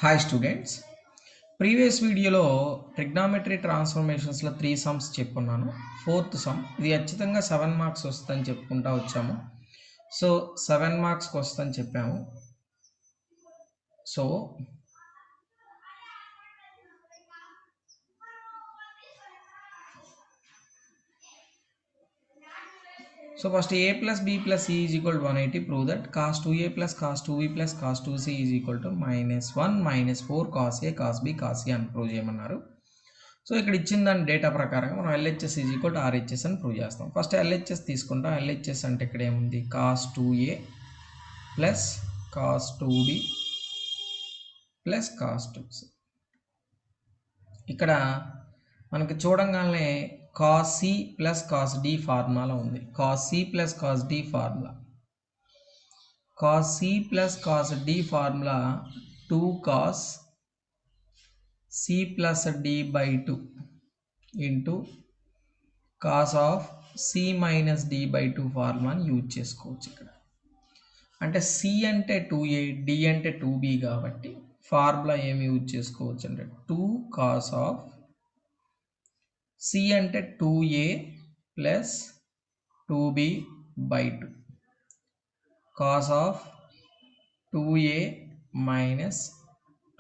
Hi students. Previous వీడియోలో trigonometry ట్రాన్స్ఫర్మేషన్స్లో 3 sums చెప్పుకున్నాను. Fourth sum ఇది ఖచ్చితంగా 7 మార్క్స్ వస్తుందని చెప్పుకుంటా వచ్చాము. సో 7 మార్క్స్కి వస్తుందని చెప్పాము. So first a plus b plus c is equal to 180. Prove that cos 2a plus cos 2b plus cos 2c is equal to minus 1 minus 4 cos a cos b cos c అని prove చేయమన్నారు. So ఇక్కడ ఇచ్చిన దాని data ప్రకారంగా మనం LHS is equal to RHS అని prove చేస్తాం. First LHS తీసుకుంటాం. LHS అంటే ఇక్కడ ఏముంది, cos 2a plus cos 2b plus cos 2c. ఇక్కడ మనకి చూడంగానే cos c plus cos d formula ఉంది. cos c plus cos d formula, cos c plus cos d formula 2 cos c plus d by 2 into cos of c minus d by 2 ఫార్ములాని use చేసుకోవచ్చు. ఇక్కడ అంటే c అంటే 2a, d అంటే 2b కాబట్టి formula ఏమి use చేసుకోవచ్చు అంటే 2 cos of c అంటే 2a plus 2b by 2 cos of 2a minus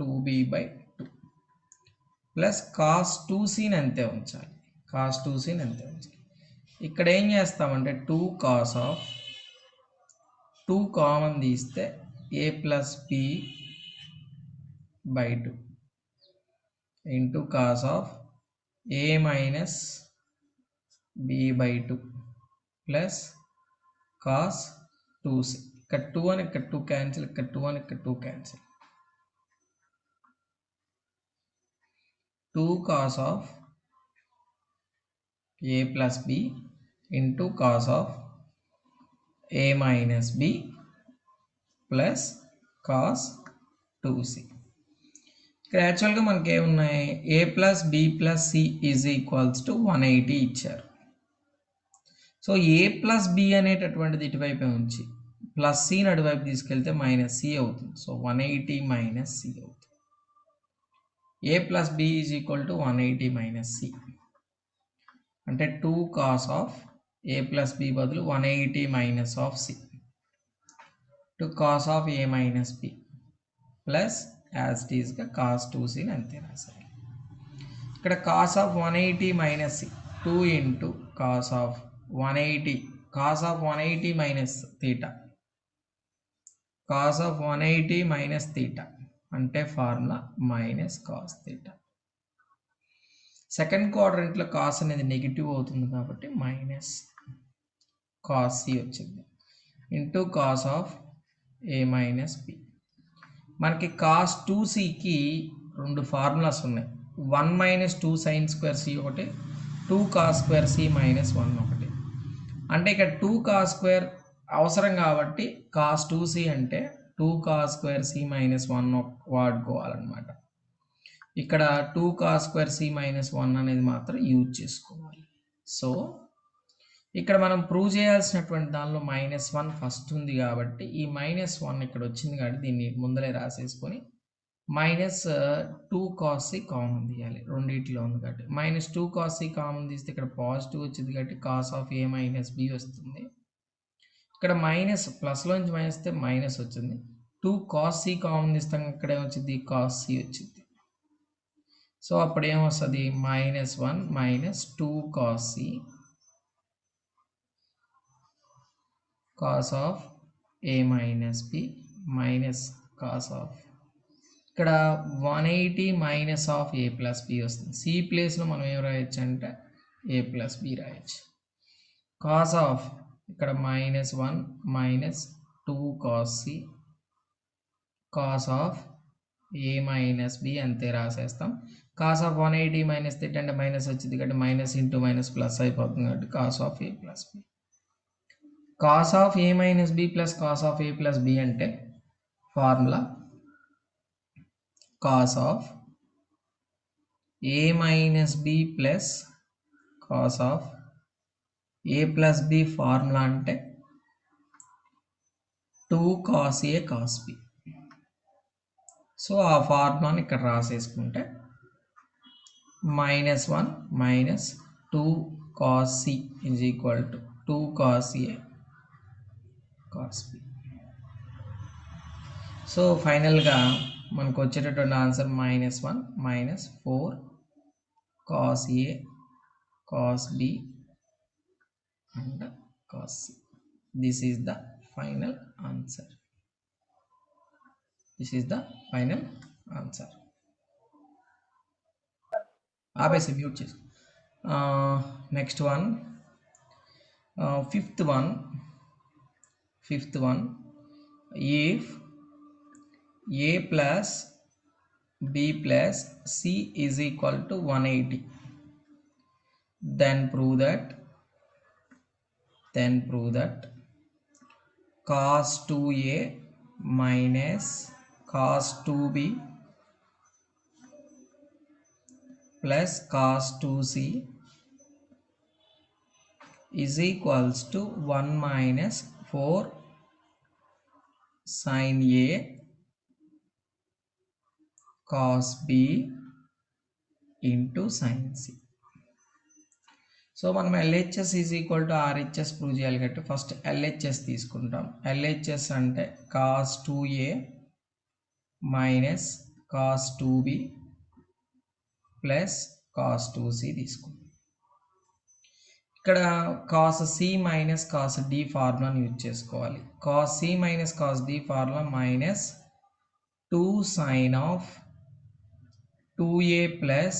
2b by 2 plus cos 2cని అంతే ఉంచాలి. cos 2cని అంతే ఉంచాలి. ఇక్కడ ఏం చేస్తామంటే 2 cos ఆఫ్ 2 కామన్ తీస్తే a plus b by 2 into cos of a minus b by 2 plus cos 2c. ఇక్కడ 2 అని ఇక్కడ 2 క్యాన్సిల్, ఇక్కడ 2 అని ఇక్కడ 2 cancel. 2 cos of a plus b into cos of a minus b plus cos 2c. ఇక్కడ యాక్చువల్గా మనకి ఏమున్నాయి, a plus b plus c is equals to 180 ఇచ్చారు. సో a ప్లస్ b అనేటటువంటిది ఇటువైపే ఉంచి ప్లస్ c అటువైపు తీసుకెళ్తే మైనస్ c అవుతుంది. సో 180 మైనస్ c అవుతుంది. a plus b is equal to 180 minus c అంటే 2 cos of a plus b బదులు 180 minus of c 2 cos of a minus b plus as it ఈస్గా cos 2cని అంతే రాశారు. ఇక్కడ cos of 180 minus c 2 into cos of 180 minus theta, cos of 180 minus theta అంటే formula minus cos theta. Second క్వాడ్రంట్లో cos అనేది negative అవుతుంది కాబట్టి మైనస్ కాస్ సి వచ్చింది into cos of A minus B. మనకి కాస్ 2cకి రెండు ఫార్ములాస్ ఉన్నాయి. 1 మైనస్ 2 సైన్ స్క్వేర్ సి ఒకటి, 2 కాస్ స్క్వేర్ సి మైనస్ 1 ఒకటి. అంటే ఇక్కడ 2 కాస్ స్క్వేర్ అవసరం కాబట్టి కాస్ 2c అంటే 2 కాస్ స్క్వేర్ సి మైనస్ 1 వాడుకోవాలన్నమాట. ఇక్కడ 2 కాస్ స్క్వేర్ సి మైనస్ 1 అనేది మాత్రం యూజ్ చేసుకోవాలి. సో ఇక్కడ మనం ప్రూవ్ చేయాల్సినటువంటి దానిలో -1 ఫస్ట్ ఉంది కాబట్టి ఈ -1 ఇక్కడ వచ్చింది కాబట్టి దీన్ని ముందలే రాసేసుకొని -2 cos c కామన్ తీయాలి. రెండిట్లో ఉంది కాబట్టి -2 cos c కామన్ తీస్తే ఇక్కడ పాజిటివ్ వచ్చింది కాబట్టి cos of a minus b వస్తుంది. ఇక్కడ మైనస్ ప్లస్లోంచి మైనస్తే మైనస్ వచ్చింది. 2 cos c కామన్ తీస్తాం, ఇక్కడ ఏమొచ్చింది cos c వచ్చింది. సో అప్పుడు ఏమొస్తుంది -1 minus 2 cos c cos of a minus b minus cos of ఇక్కడ 180 minus of a plus b వస్తుంది. c ప్లేస్లో మనం ఏం రాయొచ్చు అంటే a ప్లస్ b రాయొచ్చు. cos ఆఫ్ ఇక్కడ -1 minus 2 cos c cos of a minus b అంతే రాసేస్తాం. cos ఆఫ్ 180 మైనస్ థీటా అంటే మైనస్ వచ్చింది కాబట్టి మైనస్ ఇంటూ మైనస్ ప్లస్ అయిపోతుంది కాబట్టి cos of a plus b. cos of a minus b plus cos of a plus b అంటే formula cos of a minus b plus cos of a plus b formula అంటే 2 cos a cos b so ఆ ఫార్ములాని ఇక్కడ రాసేసుకుంటే -1 minus 2 cos c is equal to 2 cos a cos b. So ఫైనల్గా మనకు వచ్చేటటువంటి answer -1 minus 4 cos a cos b and cos c. This is the final answer. This is the final answer. ఆపేసి mute చేసి next one fifth one if a plus b plus c is equal to 180, then prove that cos 2a minus cos 2b plus cos 2c is equals to 1 minus 4 sin a cos b into sin c. So మనం LHS is equal to RHS prove చేయాలి కాబట్టి first LHS తీసుకుంటాం. LHS అంటే cos 2a minus cos 2b plus cos 2c తీసుకుంటాం. ఇక్కడ cos c minus cos d ఫార్ములాని use చేసుకోవాలి. cos c minus cos d formula minus 2 sin of 2a plus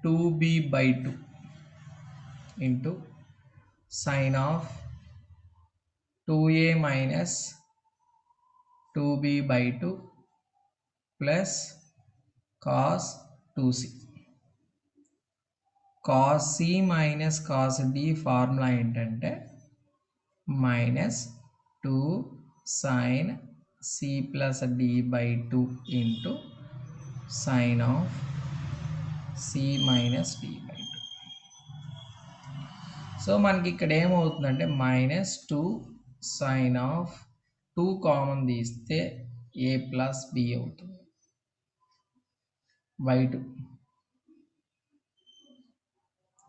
2b by 2 into sin of 2a minus 2b by 2 plus cos 2c. cos c minus cos d formula ఏంటంటే minus 2 sin c plus d by 2 into sin of c minus d by 2. So మనకి ఇక్కడ ఏమవుతుందంటే -2 sin of 2 common తీస్తే a plus b అవుతుంది by 2.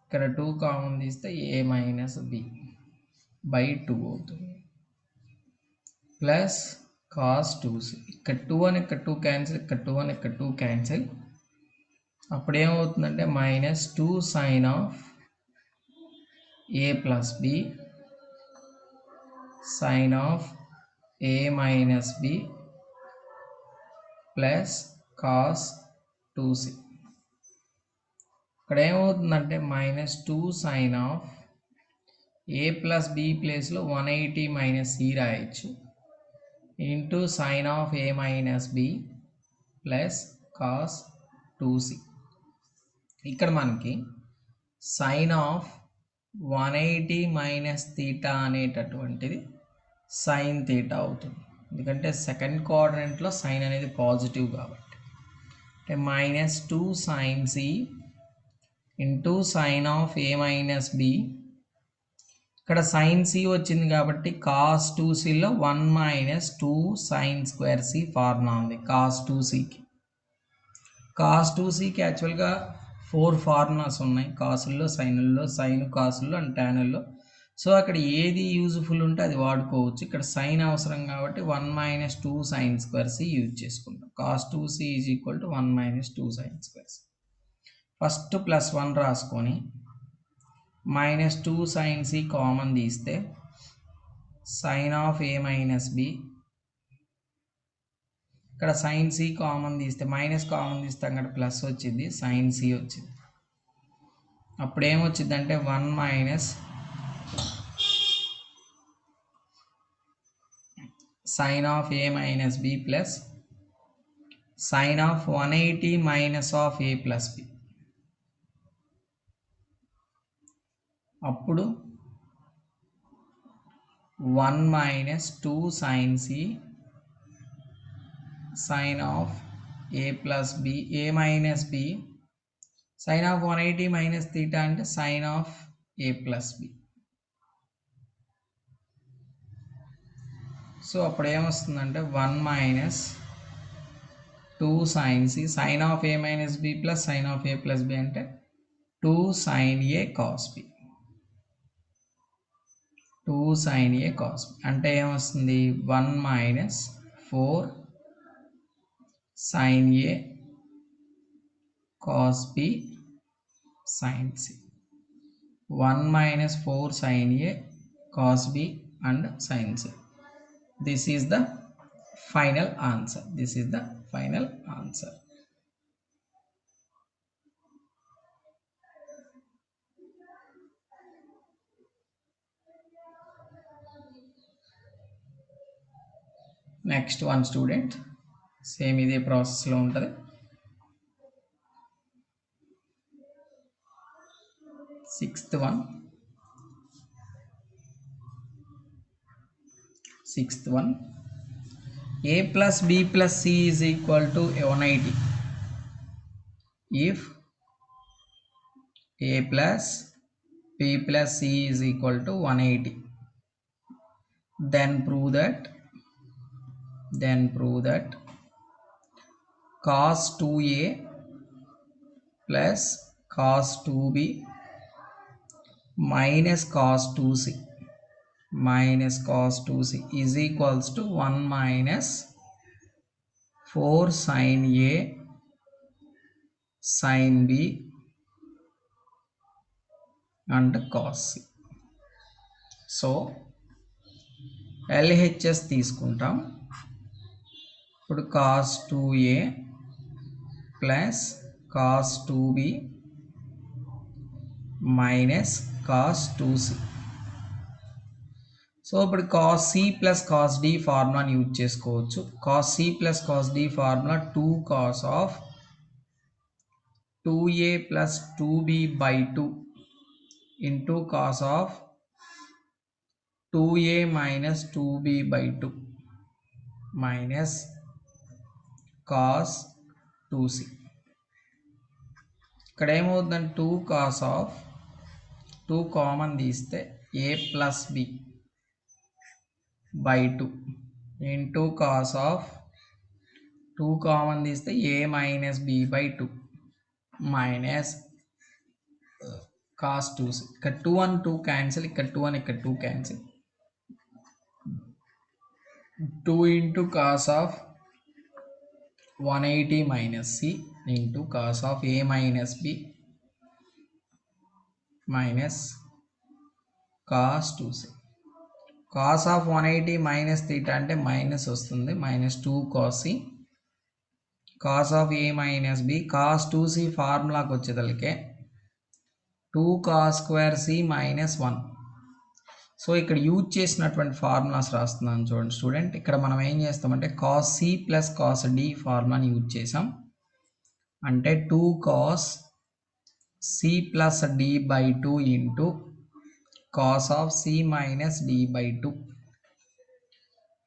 ఇక్కడ 2 common తీస్తే a minus b by 2 అవుతుంది plus cos 2c. ఇక్కడ 2 అని ఇక్కడ 2 క్యాన్సిల్, ఇక్కడ 2 అని ఇక్కడ 2 క్యాన్సిల్. అప్పుడు ఏమవుతుందంటే -2 sin of a plus b sin of a minus b plus cos 2c. ఇక్కడ ఏమవుతుందంటే -2 sin of a plus b ప్లేస్లో 180 మైనస్ c రాయొచ్చు into sin of a minus b plus cos 2c. ఇక్కడ మనకి sin of 180 మైనస్ తీటా అనేటటువంటిది sine theta అవుతుంది, ఎందుకంటే second కోఆర్డినేట్లో sign అనేది పాజిటివ్ కాబట్టి. అంటే -2 sin c into sin of a minus b. ఇక్కడ sin c వచ్చింది కాబట్టి cos 2cలో 1 minus 2 sin square c formula ఉంది cos 2cకి. cos 2cకి యాక్చువల్గా 4 ఫార్ములాస్ ఉన్నాయి, కాసుల్లో, సైనుల్లో, సైన్ కాసుల్లో అండ్ టానుల్లో. సో అక్కడ ఏది యూజ్ఫుల్ ఉంటే అది వాడుకోవచ్చు. ఇక్కడ సైన్ అవసరం కాబట్టి 1 minus 2 sin square c use చేసుకుంటాం. cos 2c is equal to 1 minus 2 sin square c. First +1 రాసుకొని -2 sin c కామన్ తీస్తే sin of a minus b. ఇక్కడ sin c కామన్ తీస్తే మైనస్ కామన్ తీస్తే అక్కడ ప్లస్ వచ్చింది, sin c వచ్చింది. అప్పుడు ఏమొచ్చిందంటే 1 minus sin of a minus b plus sin of 180 minus of a plus b. అప్పుడు 1 minus 2 sin c sin of a plus b, a minus b, sin of 180 minus theta అంటే sin of a plus b. So అప్పుడు ఏమొస్తుందంటే 1 minus 2 sin c, sin of a minus b plus sin of a plus b అంటే 2 sin a cos b, 2 sin a cos b అంటే ఏమొస్తుంది 1 minus 4 sin a cos b sin c, 1 minus 4 sin a cos b and sin c. This is the final answer. This is the final answer. Next one student, same ఇదే process లో ఉంటుంది. Sixth one, a plus b plus c is equal to 180 if a plus b plus c is equal to 180. Then prove that cos 2a plus cos 2b minus cos 2c is equals to 1 minus 4 sin a sin b and cos c. సో LHS తీసుకుంటాం. ఇప్పుడు cos 2a plus cos 2b minus cos 2c. So ఇప్పుడు cos c plus cos d ఫార్ములాని use చేసుకోవచ్చు. cos c plus cos d formula 2 cos of 2a plus 2b by 2 into cos of 2a minus 2b by 2 minus cos 2c. ఇక్కడ ఏమవుతుందంటే 2 cos of 2 common తీస్తే a plus b by 2 into cos of 2 common తీస్తే a minus b by 2 minus cos 2c. ఇక్కడ 2 and 2 cancel, ఇక్కడ 2 and ఇక్కడ 2 cancel. 2 into cos of 180 minus c into cos of a minus b minus cos 2c. cos of 180 minus theta అంటే minus వస్తుంది, minus 2 cos c. cos of a minus b cos 2c ఫార్ములాకి వచ్చేదలికే 2 cos square c minus 1. So ఇక్కడ use చేసినటువంటి formulas రాస్తున్నాను చూడండి student. ఇక్కడ మనం ఏం చేస్తామంటే cos c plus cos d ఫార్ములాని యూజ్ చేసాం. అంటే 2 cos c plus d by 2 into cos of c minus d by 2.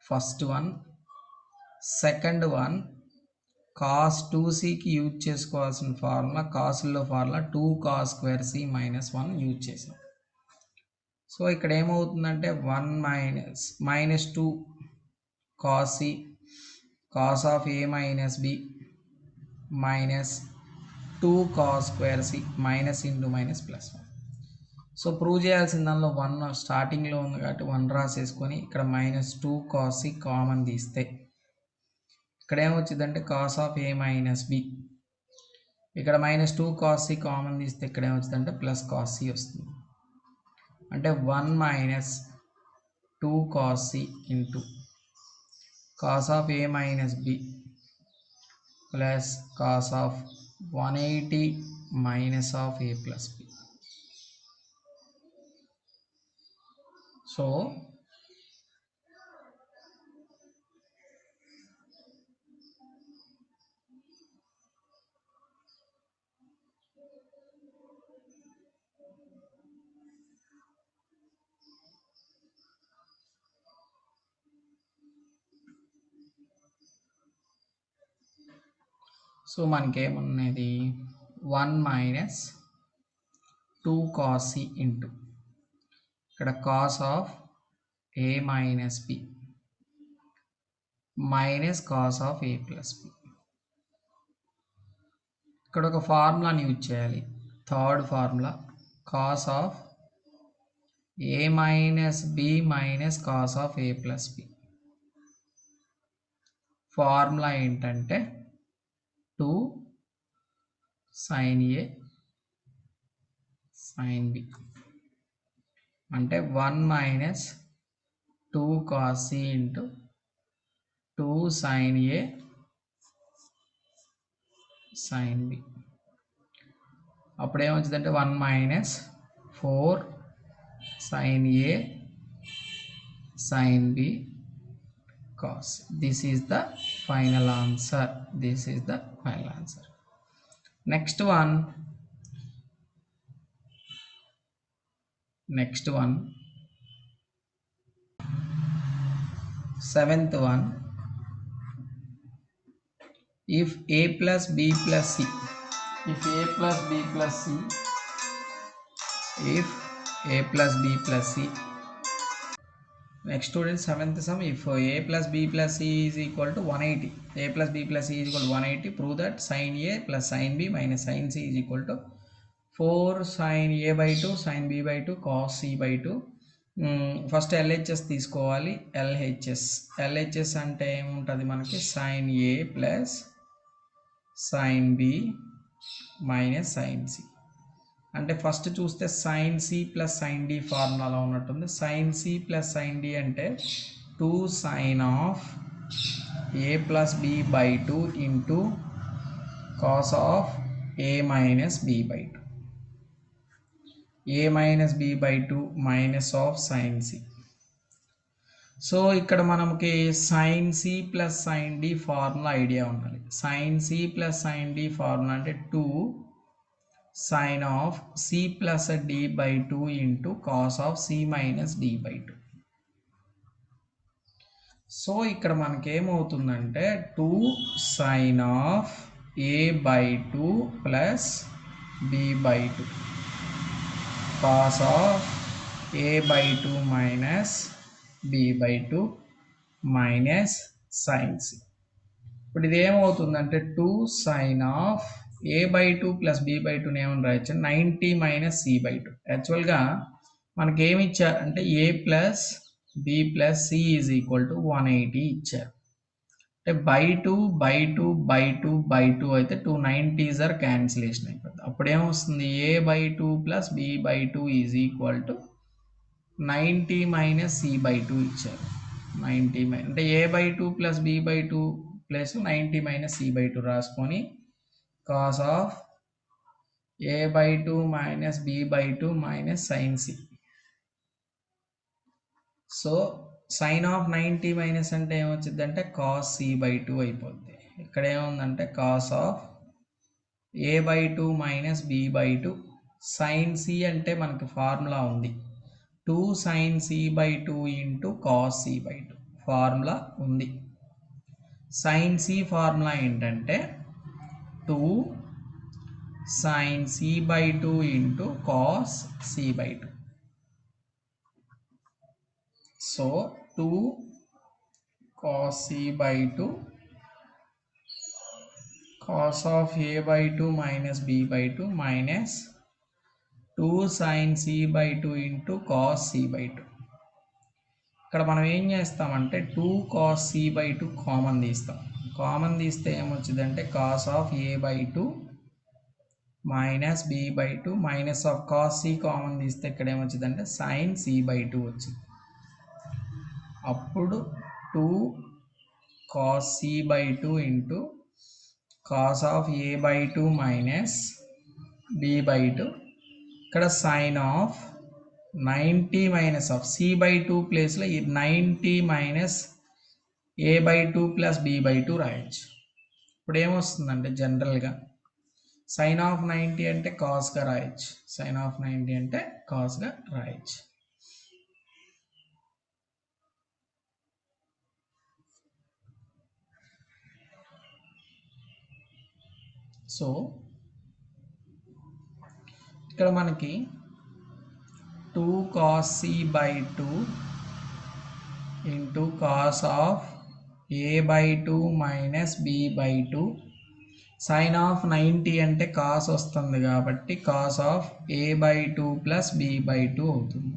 First one. Second one cos 2cకి యూజ్ చేసుకోవాల్సిన ఫార్ములా, కాసుల్లో formula 2 cos square c minus 1 use చేసాం. So ఇక్కడ ఏమవుతుందంటే 1 minus 2 cos c cos of a minus b minus 2 cos square c minus into minus plus 1. So prove చేయాల్సిన దానిలో 1 స్టార్టింగ్లో ఉంది కాబట్టి 1 రాసేసుకొని ఇక్కడ minus 2 cos c కామన్ తీస్తే ఇక్కడ ఏమొచ్చిందంటే cos of a minus b. ఇక్కడ minus 2 cos c కామన్ తీస్తే ఇక్కడ ఏమొచ్చిందంటే ప్లస్ cos c వస్తుంది. అంటే 1 minus 2 cos c into cos of a minus b plus cos of 180 minus of a plus b. So మనకేమున్నది 1 minus 2 cos c into ఇక్కడ cos of a minus b minus cos of a plus b. ఇక్కడ ఒక ఫార్ములాని use చేయాలి. Third formula cos of A minus B minus cos of A plus B. Formula ఏంటంటే 2 sin A sin B అంటే 1 minus 2 cos C into 2 sin A sin B. అప్పుడు ఏమొచ్చిందంటే 1 minus 4 sin A sin B cos. This is the final answer. This is the final answer. Next one. Seventh one. If A plus B plus C. If A plus B plus C. If A plus B plus C. Next student, seventh sum. If A plus B plus C is equal to 180. A plus B plus C is equal to 180. Prove that sin A plus sin B minus sin C is equal to 4 sin A by 2 sin B by 2 cos C by 2. First LHS తీసుకోవాలి. LHS అంటే ఏముంటుంది మనకి sin A plus sin B minus sin C. అంటే first చూస్తే sin C plus sin D ఫార్ములాలో ఉన్నట్టుంది. sin C plus sin D అంటే 2 sin of A plus B by 2 into cos of A minus B by 2. A minus B by 2 minus of sin C. So ఇక్కడ మనకి sin C plus sin D formula idea ఉండాలి. sin C plus sin D formula అంటే 2 sin of C plus D by 2 into cos of C minus D by 2. So ఇక్కడ మనకి ఏమవుతుందంటే 2 sin of A by 2 plus B by 2 cos of A by 2 minus B by 2 minus sin C. ఇప్పుడు ఇది ఏమవుతుందంటే 2 sin of A by 2 plus B by 2 ఏమని రాయొచ్చు 90 minus C by 2. యాక్చువల్గా మనకి ఏమి ఇచ్చారంటే A plus B plus C is equal to 180 ఇచ్చారు. అంటే by 2 by 2 by 2 by 2 అయితే 2 90s ఆర్ క్యాన్సిలేషన్ అయిపోతుంది. అప్పుడు ఏమొస్తుంది A by 2 plus B by 2 is equal to 90 minus C by 2 ఇచ్చారు. 90 అంటే A by 2 plus B by 2 plus 90 minus C by 2 రాసుకొని cos of A by 2 minus B by 2 minus sin C. So sin of 90 minus అంటే ఏమొచ్చింది అంటే cos C by 2 అయిపోద్ది. ఇక్కడ ఏముందంటే cos of A by 2 minus B by 2 sin C అంటే మనకి formula ఉంది 2 sin C by 2 into cos C by 2 formula ఉంది. sin C ఫార్ములా ఏంటంటే 2 sin C by 2 into cos C by 2. So 2 cos C by 2 cos of A by 2 minus B by 2 minus 2 sin C by 2 into cos C by 2. ఇక్కడ మనం ఏం చేస్తామంటే 2 cos C by 2 common తీస్తాం. Common తీస్తే ఏమొచ్చిందంటే cos of A by 2 minus B by 2 minus of cos C common తీస్తే ఇక్కడ ఏమొచ్చిందంటే sin C by 2 వచ్చింది. అప్పుడు 2 cos C by 2 into cos of A by 2 minus B by 2 ఇక్కడ sin of 90 minus of C by 2 ప్లేస్లో ఈ 90 minus A by 2 plus B by 2 రాయొచ్చు. ఇప్పుడు ఏమొస్తుందంటే జనరల్గా sin of 90 అంటే కాస్గా రాయొచ్చు. sin of 90 అంటే కాస్గా రాయొచ్చు. సో ఇక్కడ మనకి 2 cos C by 2 into cos of A by 2 minus B by 2 sine of 90 అంటే కాస్ వస్తుంది కాబట్టి cos of a/2 plus b/2 అవుతుంది.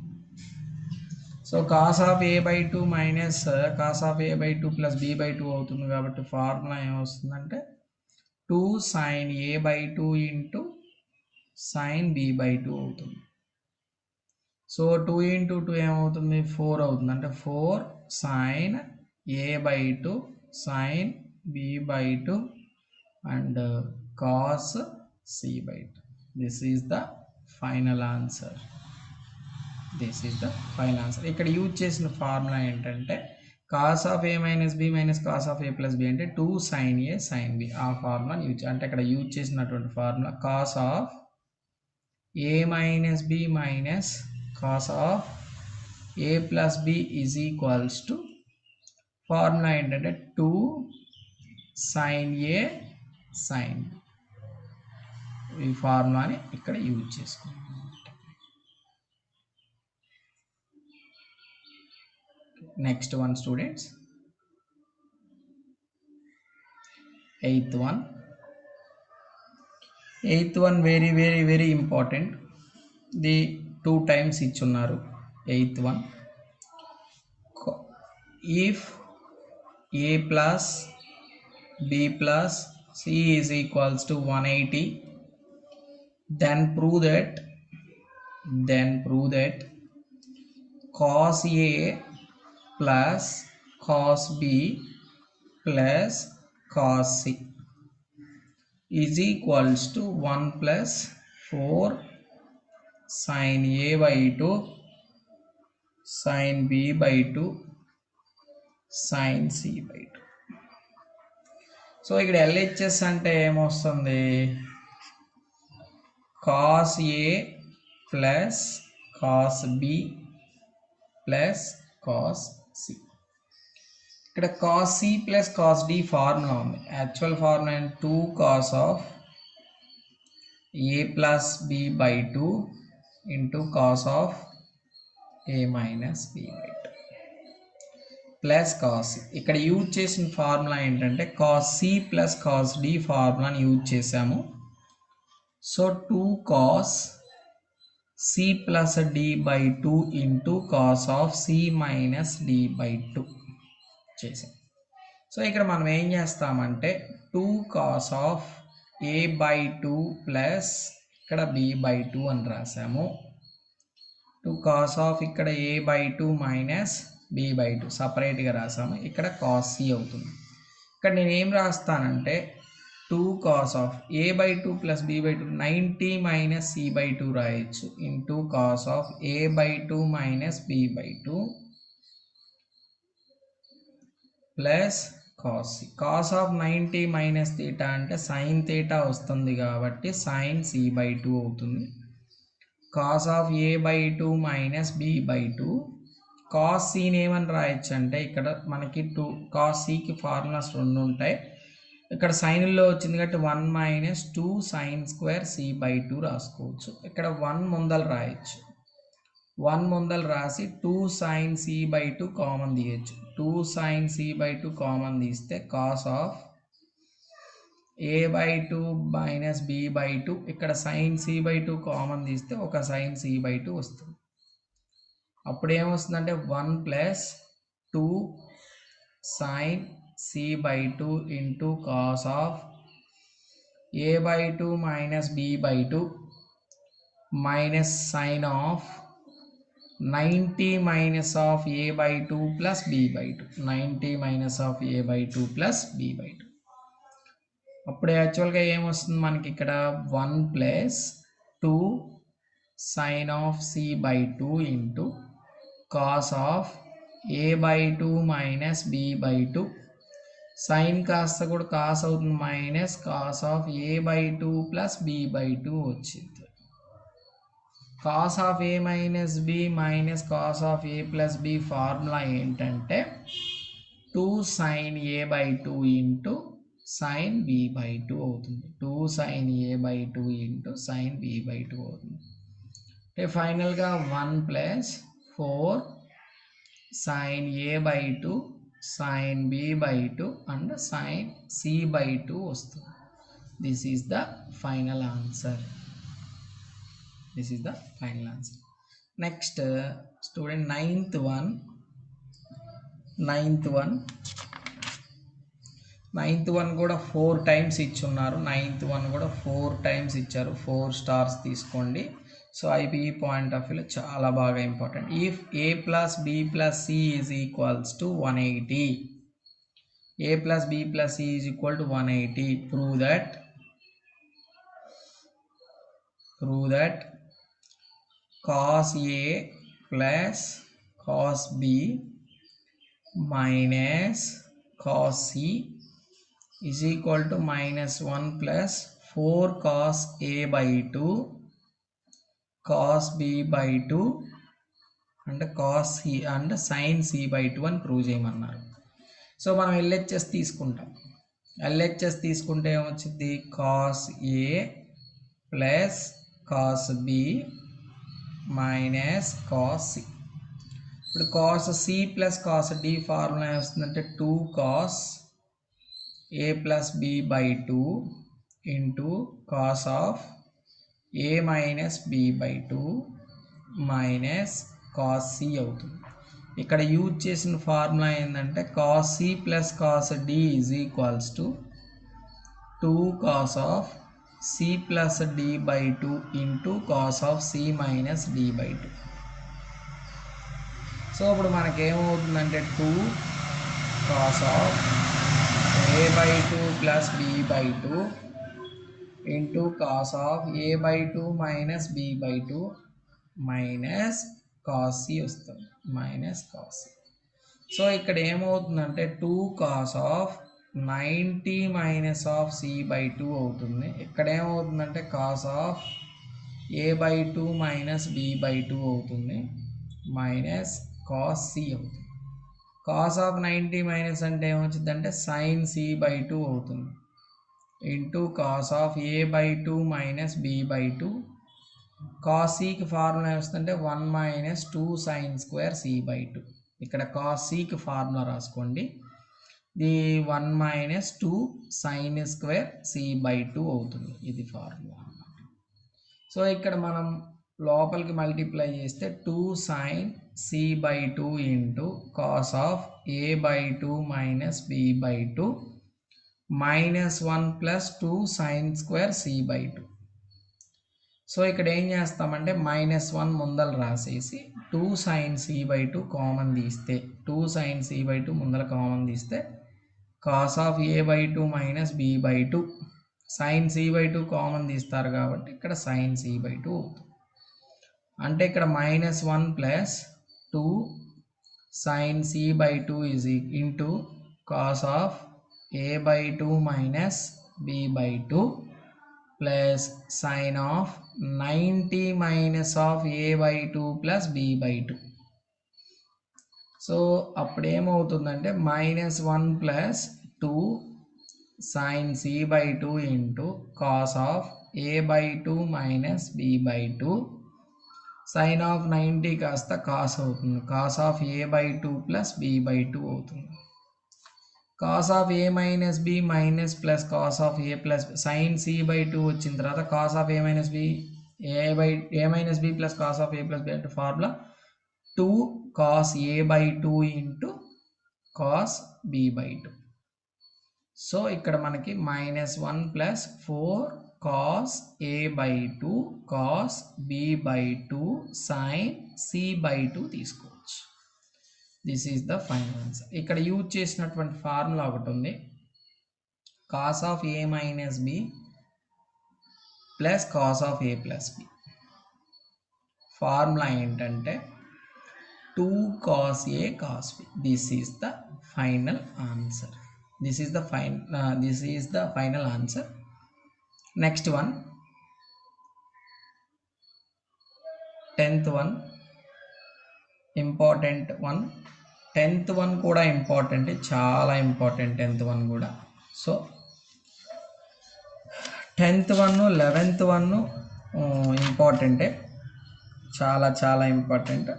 So cos of a/2 minus cos of a/2 plus b/2 అవుతుంది కాబట్టి ఫార్ములా ఏమొస్తుందంటే 2 sin a/2 into sin b/2 అవుతుంది. So 2 into 2 ఏమవుతుంది 4 అవుతుంది. అంటే 4 sin a/2 sin b/2 and cos c/2. This is the final answer. ఇక్కడ use చేసిన formula ఏంటంటే cos of a minus b minus cos of a plus b అంటే 2 sin a sin b. ఆ ఫార్ములాని use అంటే ఇక్కడ యూజ్ చేసినటువంటి formula cos of a minus b minus cos of a plus b is equals to formula ఏంటంటే 2 sin a sin b. ఈ ఫార్ములాని ఇక్కడ use చేసుకున్నాం. Next one students, 8th one very important. The 2 times ఇచ్చున్నారు 8th one. If a plus b plus c is equals to 180, then prove that cos a plus cos b plus cos c is equals to 1 plus 4 sin a/2 sin b/2 sin c/2. So ఇక్కడ LHS అంటే ఏమొస్తుంది cos a plus cos b plus cos c. ఇక్కడ cos c plus cos d formula ఉంది. Actual formula 2 cos of a plus b/2 into cos of a minus b/2 plus cos c. ఇక్కడ use చేసిన formula ఏంటంటే cos c plus cos d ఫార్ములాని use చేసాము. So 2 cos c plus d/2 into cos of c minus d/2 చేసాం. So ఇక్కడ మనం ఏం చేస్తామంటే 2 cos of a/2 ప్లస్ ఇక్కడ b/2 అని రాసాము. 2 cos of ఇక్కడ a/2 మైనస్ b/2 సపరేట్గా రాసాము. ఇక్కడ cos c అవుతుంది. ఇక్కడ నేను ఏం రాస్తానంటే 2 cos of a/2 plus b/2 90 minus c/2 రాయొచ్చు into cos of a/2 minus b/2 plus cos c. cos of 90 minus theta అంటే sin తీటా వస్తుంది కాబట్టి sin c/2 అవుతుంది. cos of a/2 minus b/2 cos c ఏమని రాయొచ్చు అంటే ఇక్కడ మనకి 2 cos cకి ఫార్ములాస్ 2 ఉంటాయి. ఇక్కడ సైన్లో వచ్చింది కాబట్టి 1 మైనస్ 2 sin స్క్వేర్ c/2 రాసుకోవచ్చు. ఇక్కడ 1 ముందలు రాయొచ్చు. 1 ముందలు రాసి 2 sin c/2 కామన్ తీయచ్చు. 2 sin c/2 కామన్ తీస్తే cos of a/2 minus b/2 ఇక్కడ sin c/2 కామన్ తీస్తే ఒక sin c/2 వస్తుంది. అప్పుడు ఏమొస్తుందంటే 1 plus 2 sin c/2 into cos of a/2 minus b/2 minus sin of 90 minus of a/2 plus b/2 90 minus of a/2 plus b/2. అప్పుడు యాక్చువల్గా ఏమొస్తుంది మనకి ఇక్కడ 1 plus 2 sin of c/2 into cos of a/2 minus b/2 sine కాస్త కూడా cos అవుతుంది minus cos of a/2 plus b/2 వచ్చింది. cos of a minus b minus cos of a plus b formula ఏంటంటే 2 sin a/2 into sin b/2 అవుతుంది. 2 sin a/2 into sin b/2 అవుతుంది. అంటే ఫైనల్గా 1 plus 4 sin a/2 sin b/2 and sin c/2 వస్తుంది. This is the final answer. This is the final answer. Next, student ninth one కూడా 4 times ఇచ్చున్నారు. ninth one కూడా 4 times ఇచ్చారు. 4 stars తీసుకోండి. So IBE point of వ్యూలో చాలా బాగా important. If a plus b plus c is equals to 180, a plus b plus c is equal to 180, prove that cos a plus cos b minus cos c is equal to minus 1 plus 4 cos a by 2 cos b by 2 and cos c and sin c by 2 అని prove చేయమన్నారు. So మనం LHS తీసుకుంటాం. LHS తీసుకుంటే ఏమొచ్చింది? cos a plus cos b minus cos c. ఇప్పుడు cos c plus cos d formula వస్తుందంటే 2 cos a plus b by 2 into cos of a minus b by 2 minus cos c అవుతుంది. ఇక్కడ use చేసిన formula ఏంటంటే cos c plus cos d is equals to 2 cos of c plus d by 2 into cos of c minus d by 2. So ఇప్పుడు మనకేమవుతుందంటే 2 cos of a by 2 plus b by 2 into cos of a by 2 minus b by 2 minus cos c వస్తుంది, minus cos c. So ఇక్కడ ఏమవుతుందంటే 2 cos of 90 minus of c by 2 అవుతుంది. ఇక్కడ ఏమవుతుందంటే cos of a by 2 minus b by 2 అవుతుంది, minus cos c అవుతుంది. cos of 90 minus అంటే ఏమవుతుందంటే sin c by 2 అవుతుంది, into cos of a by 2 minus b by 2. cos cకి formula వస్తుందంటే 1 minus 2 sin square c by 2. ఇక్కడ cos cకి formula రాసుకోండి. ఇది 1 minus 2 sin square c by 2 అవుతుంది. ఇది ఫార్ములా అన్నమాట. సో ఇక్కడ మనం లోపలికి మల్టిప్లై చేస్తే 2 sin c by 2 into cos of a by 2 minus b by 2 minus 1 plus 2 sin square c by 2. So ఇక్కడ ఏం చేస్తామంటే -1 ముందర రాసేసి 2 sin c by 2 కామన్ తీస్తే 2 sin c by 2 ముందర కామన్ తీస్తే cos of a by 2 minus b by 2 sin c by 2 common తీస్తారు కాబట్టి ఇక్కడ sin c by 2 అవుతుంది. అంటే ఇక్కడ -1 plus 2 sin c by 2 is into cos of a by 2 minus b by 2 plus sin of 90 minus of a by 2 plus b by 2. So అప్పుడు ఏమవుతుందంటే -1 plus 2 sin c by 2 into cos of a by 2 minus b by 2 sin of 90 కాస్త cos అవుతుంది, cos of a by 2 plus b by 2 అవుతుంది. cos of a minus b minus plus cos of a plus sin c by 2 వచ్చిన తర్వాత cos of a minus b a minus b plus cos of a plus b అంటే formula 2 cos a by 2 into cos b by 2. So ఇక్కడ మనకి -1 plus 4 cos a by 2 cos b by 2 sin c by 2 తీసుకోవచ్చు. This is the final answer. ఇక్కడ use చేసినటువంటి formula ఒకటి ఉంది, cos of a minus b plus cos of a plus b. Formula ఏంటంటే 2 cos a cos b. This is the final answer. This is the final answer. Next one, 10th one, important one. 10th one కూడా important, చాలా important 10th one కూడా. So 10th one 11th one ఇంపార్టెంటే, చాలా చాలా important.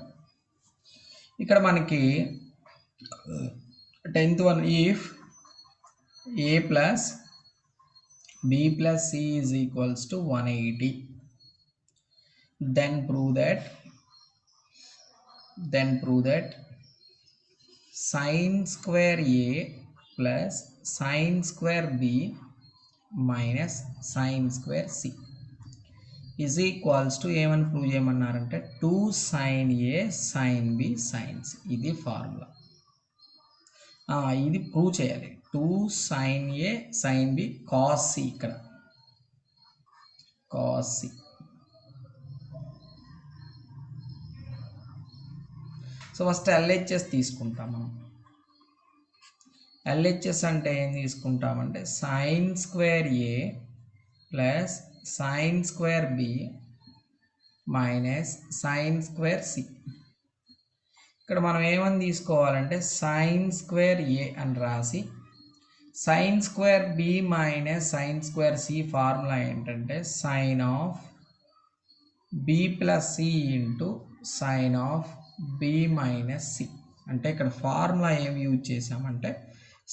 ఇక్కడ మనకి 10th one, if a plus b plus c is equals to 180. Then prove that sin square a plus sin square b minus sin square c is equals to ఏమని prove చేయమన్నారంటే 2 sin a sin b sin c. ఇది formula. ఇది prove చేయాలి. 2 sin a sin b cos c, ఇక్కడ cos c. So first LHS తీసుకుంటాం మనం. LHS అంటే ఏం తీసుకుంటామంటే sin square a plus sin square b minus sin square c. ఇక్కడ మనం ఏమని తీసుకోవాలంటే sin square a అని రాసి sin square b minus sin square c formula ఏంటంటే sin of b plus c into sin of b minus c. అంటే ఇక్కడ formula ఏమి యూజ్ చేసామంటే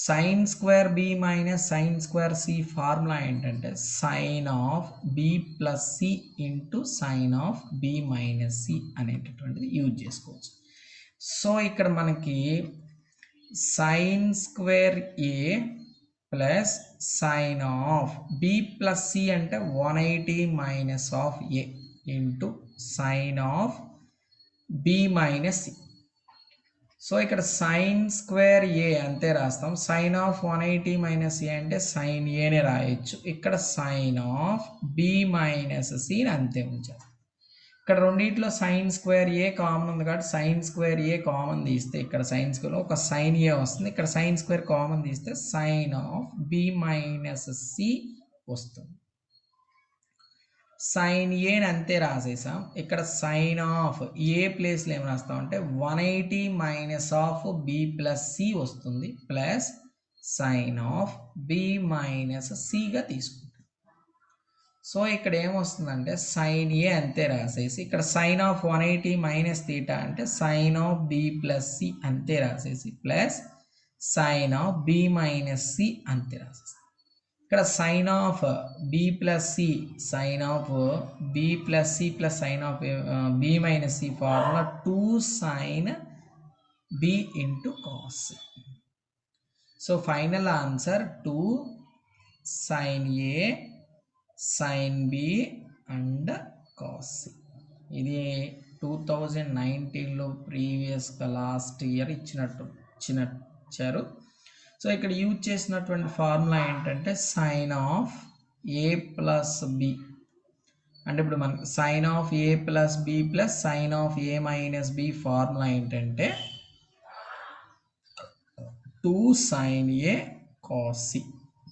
sin square b minus sin square c formula ఏంటంటే sin of b plus c into sin of b minus c అనేటటువంటిది use చేసుకోవచ్చు. So ఇక్కడ మనకి sin square a plus sin of b plus c అంటే 180 minus of a into sin of b minus c. So ఇక్కడ sin square a అంతే రాస్తాం. sin of 180 minus a అంటే sin a నే రాయొచ్చు. ఇక్కడ sin of b minus c అంతే ఉంచాలి. ఇక్కడ రెండిట్లో sin square a కామన్ ఉంది కాబట్టి sin square a కామన్ తీస్తే ఇక్కడ sin square ఒక sin a వస్తుంది. ఇక్కడ sin square కామన్ తీస్తే sin of b minus c వస్తుంది. sin a ని అంతే రాసేసాం. ఇక్కడ sin of a ప్లేస్లో ఏం రాస్తాం అంటే 180 minus of b plus c వస్తుంది plus sin of b minus c గా తీసుకుంటాం. సో ఇక్కడ ఏమొస్తుందంటే sin a అంతే రాసేసి ఇక్కడ sin of 180 మైనస్ థీటా అంటే sin of b plus c అంతే రాసేసి plus sin of b minus c అంతే రాసేసి ఇక్కడ sin of b plus c sin of b plus c plus sin of b minus c formula 2 sin b into cos c. So final answer 2 sin a sin b and cos c. ఇది 2019లో ప్రీవియస్గా last year ఇచ్చారు. So ఇక్కడ use చేసినటువంటి formula ఏంటంటే sin of a plus b అంటే ఇప్పుడు మనకి sin of a plus b plus sin of a minus b formula ఏంటంటే 2 sin a cos c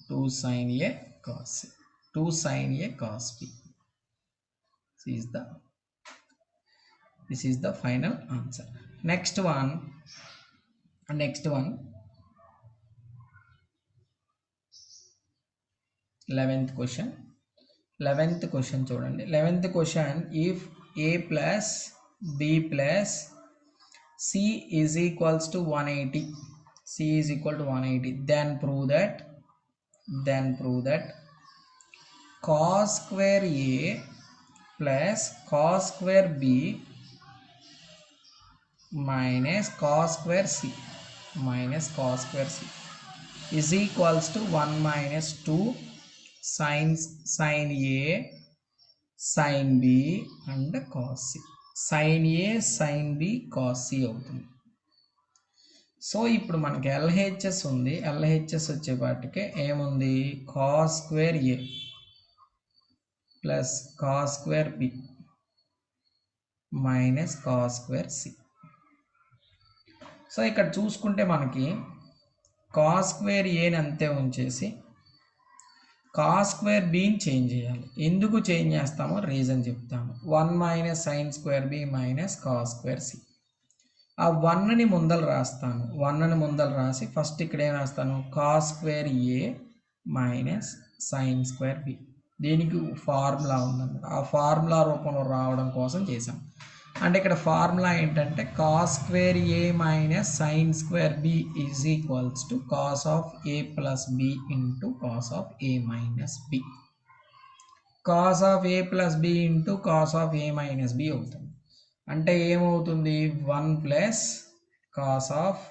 2 sin a cos c 2 sin a cos b. This is the final answer. Next one 11th question చూడండి. 11th question, if a plus b plus c is equals to 180, then prove that cos square a plus cos square b minus cos square c is equals to 1 minus 2 sin a sin b and cos c. sin a sin b cos c అవుతుంది. So ఇప్పుడు మనకి LHS ఉంది. LHS వచ్చేపాటికి ఏముంది cos square a plus cos square b minus cos square c. So ఇక్కడ చూసుకుంటే మనకి cos square a ని అంతే ఉంచేసి cos square b ని చేంజ్ చేయాలి. ఎందుకు చేంజ్ చేస్తామో రీజన్ చెప్తాము. 1 minus sin square b minus cos square c. ఆ 1ని ముందర రాస్తాను. 1ని ముందర రాసి ఫస్ట్ ఇక్కడ ఏం రాస్తాను cos square a minus sin square b. దీనికి ఫార్ములా ఉందన్నమాట. ఆ ఫార్ములా రూపంలో రావడం కోసం చేసాం. అంటే ఇక్కడ ఫార్ములా ఏంటంటే cos square a minus sine square b is equals to cos of A plus b into cos of A minus B. Cos of A plus b into cos of A minus b అవుతుంది. అంటే ఏమవుతుంది 1 plus cos of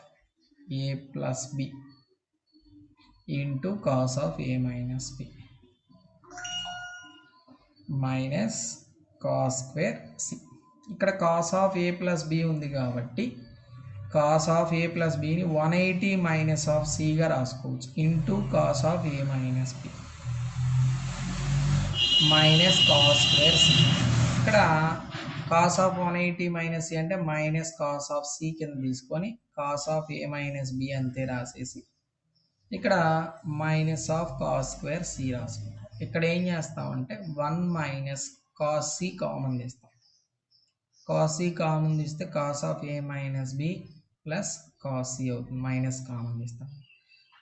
A plus b into cos of A minus B minus cos square C. ఇక్కడ cos of A plus b ఉంది కాబట్టి cos of A plus బిని 180 minus of సిగా రాసుకోవచ్చు into cos of A minus B minus cos square C. ఇక్కడ cos of 180 minus C అంటే minus cos of C కింద తీసుకొని cos of A minus B అంతే రాసేసి ఇక్కడ minus of cos square C రాసుకుంటాం. ఇక్కడ ఏం చేస్తామంటే 1 మైనస్ కాస్ సి కామన్ తీస్తాం. కాస్ సి కామన్ తీస్తే cos of A minus B plus cos C అవుతుంది. మైనస్ కామన్ తీస్తాం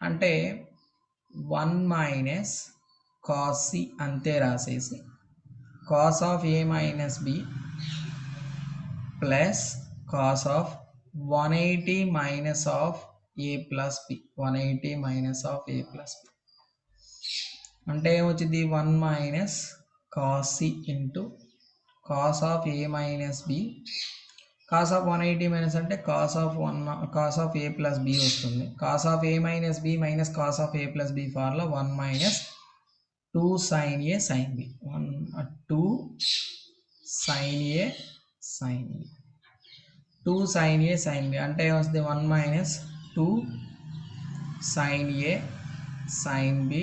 అంటే 1 మైనస్ కాస్ సి అంతే రాసేసి cos of A minus B plus cos of 180 minus of A plus b 180 minus of A plus b అంటే ఏమొచ్చింది 1 minus cos c into cos of A minus B. Cos of 180 minus అంటే cos of A plus b వస్తుంది. Cos of A minus B minus cos of A plus B formula 1 minus 2 sine A sine B 2 sine A sine B 2 sine A sine B అంటే ఏమొస్తుంది 1 minus 2 sine A sine B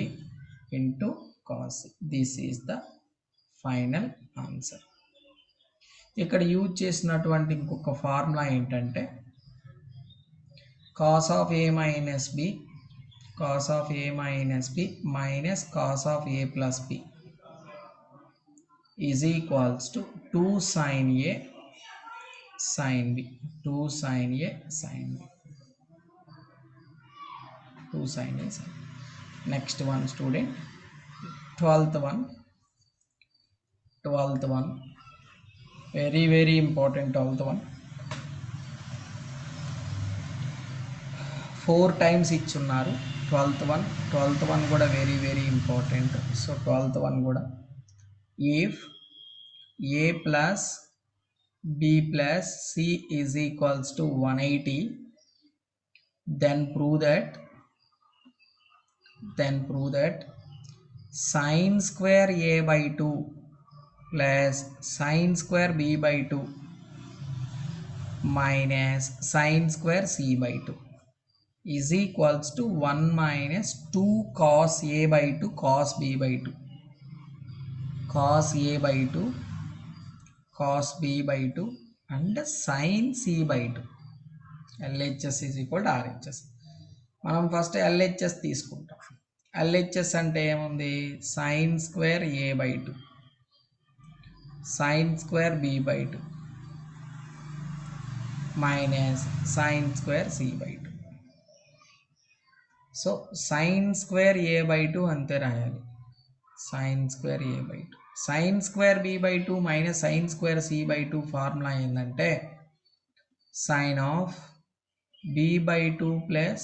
into cos. This is the final answer. ఇక్కడ use చేసినటువంటి ఇంకొక formula ఏంటంటే cos of A minus B cos of A minus B minus cos of A plus B is equals to 2 sine A sine B 2 sine A sine B 2 sine A sine. Next one student 12th one very important 12th one 4 times ఇచ్చున్నారు 12th one కూడా very important. So 12th one కూడా if a plus b plus c is equals to 180 then prove that sin square a by 2 plus sin square b by 2 minus sin square c by 2 is equals to 1 minus 2 cos a by 2 cos b by 2 cos a by 2 cos b by 2 and sin c by 2. LHS is equal to RHS. మనం first LHS తీసుకుంటాం. LHS అంటే ఏముంది sin square a by 2 sin square b by 2 minus sin square c by 2. So sin square a by 2 అంతే రాయాలి sin square a by 2 sin square b by 2 minus sin square c by 2 formula ఏంటంటే sin of b by 2 plus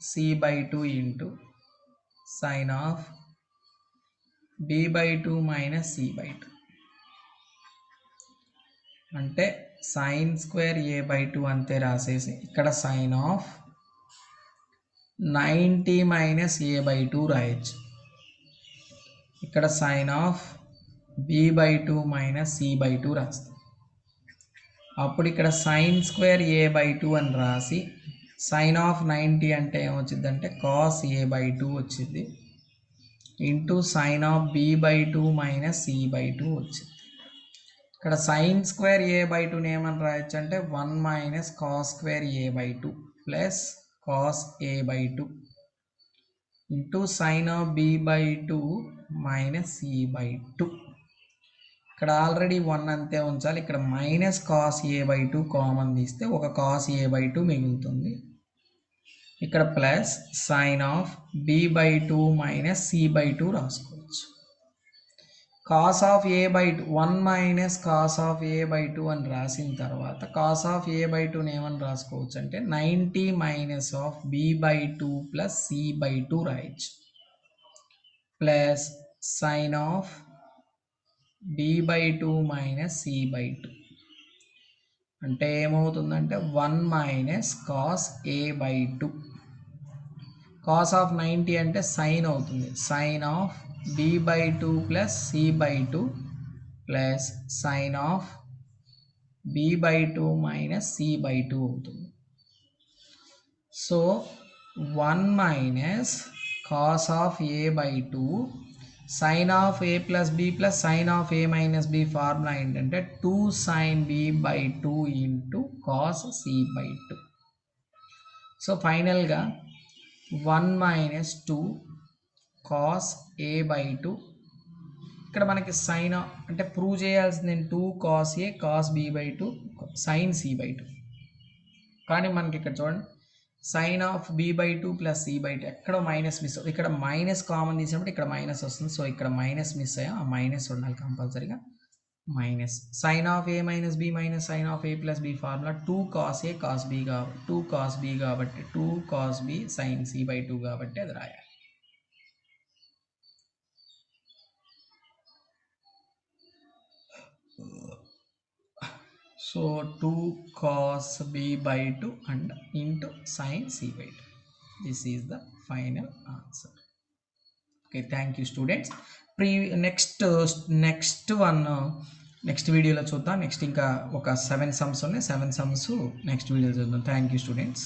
c by 2 into sin of b by 2 minus c by 2 అంటే sin square a by 2 అంతే రాసేసి ఇక్కడ sin of 90 minus a by 2 రాయొచ్చు. ఇక్కడ sin of b by 2 minus c by 2 రాస్తాం. అప్పుడు ఇక్కడ sin square a by 2 అని రాసి sin of 90 అంటే ఏమొచ్చింది అంటే cos a by 2 వచ్చింది into sin of b by 2 minus c by 2 వచ్చింది. ఇక్కడ sin square a by 2 ఏమని రాయొచ్చు అంటే 1 minus cos square a by 2 plus cos a by 2 into sin of b by 2 minus c by 2. ఇక్కడ already 1 అంతే ఉంచాలి. ఇక్కడ minus cos a by 2 common తీస్తే ఒక cos a by 2 మిగులుతుంది. ఇక్కడ plus sin of b by 2 minus c by 2 రాసుకోవచ్చు. Cos of a by two 1 minus cos of a by two అని రాసిన తర్వాత కాస్ ఆఫ్ ఏ బై టూని ఏమని రాసుకోవచ్చు అంటే 90 minus of B by two plus C by two రాయొచ్చు plus sine of B by two minus c by two అంటే ఏమవుతుందంటే 1 minus cos A by two cos of 90 అంటే సైన్ అవుతుంది sine of B by two plus C by two plus sine of B by two minus c by two అవుతుంది so 1 minus cos of a by two sine of A plus B plus sine of A minus B formula ఏంటంటే 2 sine B by two into cos C by two so ఫైనల్గా 1 minus 2 cos A by two ఇక్కడ మనకి sine అంటే prove చేయాల్సింది 2 cos A cos B by two sine C by two కానీ మనకి ఇక్కడ చూడండి sine of B by two plus C by two ఎక్కడో మైనస్ మిస్ అవుతుంది ఇక్కడ మైనస్ కామన్ తీసినప్పుడు ఇక్కడ మైనస్ వస్తుంది సో ఇక్కడ మైనస్ మిస్ అయ్యా ఆ మైనస్ ఉండాలి కంపల్సరీగా minus sine of A minus B minus sine of A plus B formula 2 cos A cos B కాబట్టి 2 కాస్ బి కాబట్టి 2 cos B sine C by two కాబట్టి అది రాయాలి so 2 cos b by 2 and into sin c by 2. This is the final answer. Okay, thank you students. Next one next video lo chuddam. Next inka oka 7 sums unnayi 7 sums next video chuddam. Thank you students.